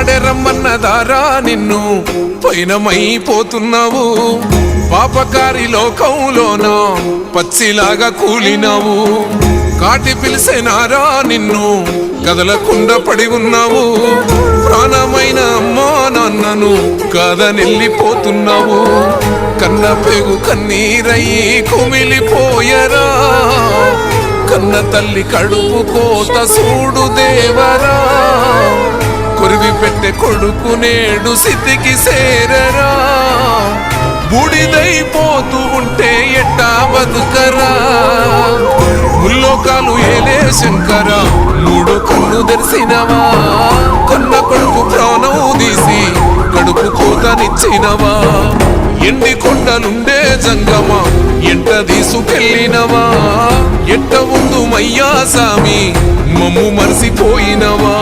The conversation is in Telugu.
పాడెరమ్మన్నదారా నిన్ను పైనమైపోతున్నావు పాపకారి లోకంలోన పచ్చిలాగా కూలినావు కాటి పిలిసేనారా నిన్ను కదలకుండా పడి ఉన్నావు ప్రాణమైన అమ్మా నాన్నను కాదనెళ్ళిపోతున్నావు కన్న పేగు కన్నీరయ్యి కుమిలిపోయరా కన్న తల్లి కడుపు కోత సూడు దేవరా కొరివి పెట్టే కొడుకు నేడు స్థితికి సేరరా బూడిదైపోతూ ఉంటే ఎట్టా బతుకరా ముల్లోకాలు ఏలే శంకర మూడు కళ్ళు తెరిసినవా కన్న కొడుకు ప్రాణం తీసి కడుపు కోతనిచ్చినవా ఎండి కొండలుండే జంగమ ఎంట తీసుకెళ్ళినవా ఎట్ట ముందు మయ్యా సామి మమ్ము మరిసిపోయినవా